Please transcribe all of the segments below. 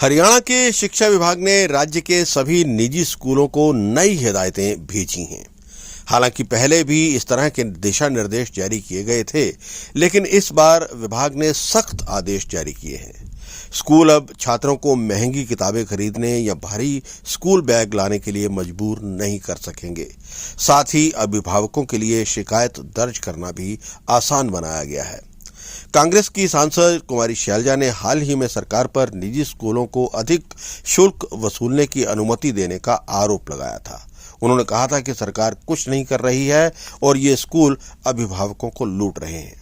हरियाणा के शिक्षा विभाग ने राज्य के सभी निजी स्कूलों को नई हिदायतें भेजी हैं। हालांकि पहले भी इस तरह के दिशा निर्देश जारी किए गए थे, लेकिन इस बार विभाग ने सख्त आदेश जारी किए हैं। स्कूल अब छात्रों को महंगी किताबें खरीदने या भारी स्कूल बैग लाने के लिए मजबूर नहीं कर सकेंगे। साथ ही अभिभावकों के लिए शिकायत दर्ज करना भी आसान बनाया गया है। कांग्रेस की सांसद कुमारी शैलजा ने हाल ही में सरकार पर निजी स्कूलों को अधिक शुल्क वसूलने की अनुमति देने का आरोप लगाया था। उन्होंने कहा था कि सरकार कुछ नहीं कर रही है और ये स्कूल अभिभावकों को लूट रहे हैं।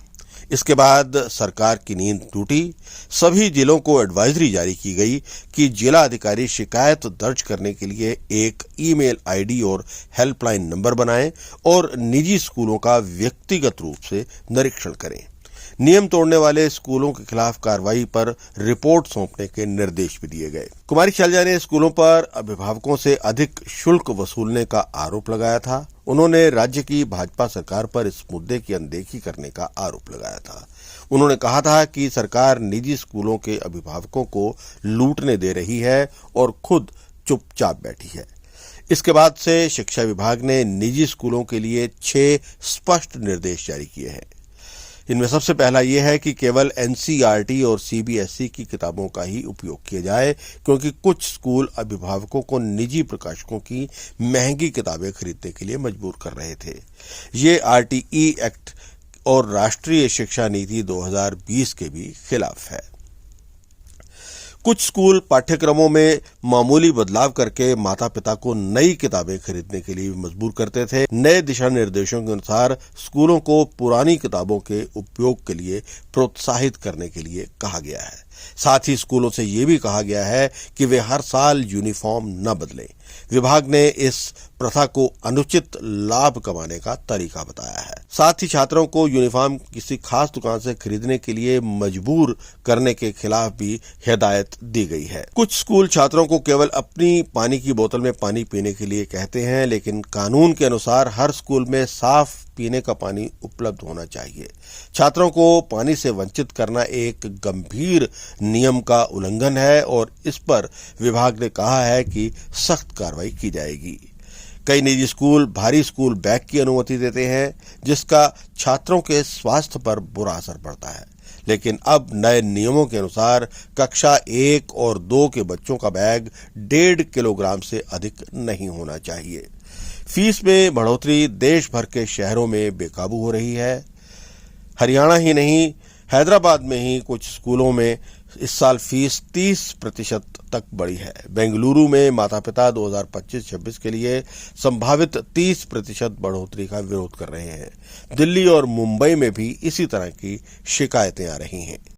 इसके बाद सरकार की नींद टूटी। सभी जिलों को एडवाइजरी जारी की गई कि जिला अधिकारी शिकायत दर्ज करने के लिए एक ईमेल आईडी और हेल्पलाइन नंबर बनाएं और निजी स्कूलों का व्यक्तिगत रूप से निरीक्षण करें। नियम तोड़ने वाले स्कूलों के खिलाफ कार्रवाई पर रिपोर्ट सौंपने के निर्देश भी दिए गए। कुमारी शैलजा ने स्कूलों पर अभिभावकों से अधिक शुल्क वसूलने का आरोप लगाया था। उन्होंने राज्य की भाजपा सरकार पर इस मुद्दे की अनदेखी करने का आरोप लगाया था। उन्होंने कहा था कि सरकार निजी स्कूलों के अभिभावकों को लूटने दे रही है और खुद चुपचाप बैठी है। इसके बाद से शिक्षा विभाग ने निजी स्कूलों के लिए 6 स्पष्ट निर्देश जारी किए हैं। इनमें सबसे पहला यह है कि केवल एनसीईआरटी और सीबीएसई की किताबों का ही उपयोग किया जाए, क्योंकि कुछ स्कूल अभिभावकों को निजी प्रकाशकों की महंगी किताबें खरीदने के लिए मजबूर कर रहे थे। ये आरटीई एक्ट और राष्ट्रीय शिक्षा नीति 2020 के भी खिलाफ है। कुछ स्कूल पाठ्यक्रमों में मामूली बदलाव करके माता पिता को नई किताबें खरीदने के लिए मजबूर करते थे। नए दिशा निर्देशों के अनुसार स्कूलों को पुरानी किताबों के उपयोग के लिए प्रोत्साहित करने के लिए कहा गया है। साथ ही स्कूलों से ये भी कहा गया है कि वे हर साल यूनिफॉर्म न बदलें। विभाग ने इस प्रथा को अनुचित लाभ कमाने का तरीका बताया है। साथ ही छात्रों को यूनिफॉर्म किसी खास दुकान से खरीदने के लिए मजबूर करने के खिलाफ भी हिदायत दी गई है। कुछ स्कूल छात्रों को केवल अपनी पानी की बोतल में पानी पीने के लिए कहते हैं, लेकिन कानून के अनुसार हर स्कूल में साफ पीने का पानी उपलब्ध होना चाहिए। छात्रों को पानी से वंचित करना एक गंभीर नियम का उल्लंघन है और इस पर विभाग ने कहा है कि सख्त कार्रवाई की जाएगी। कई निजी स्कूल भारी स्कूल बैग की अनुमति देते हैं, जिसका छात्रों के स्वास्थ्य पर बुरा असर पड़ता है। लेकिन अब नए नियमों के अनुसार कक्षा 1 और 2 के बच्चों का बैग 1.5 किलोग्राम से अधिक नहीं होना चाहिए। फीस में बढ़ोतरी देश भर के शहरों में बेकाबू हो रही है। हरियाणा ही नहीं, हैदराबाद में ही कुछ स्कूलों में इस साल फीस 30% तक बढ़ी है। बेंगलुरु में माता पिता 2025-26 के लिए संभावित 30% बढ़ोतरी का विरोध कर रहे हैं। दिल्ली और मुंबई में भी इसी तरह की शिकायतें आ रही हैं।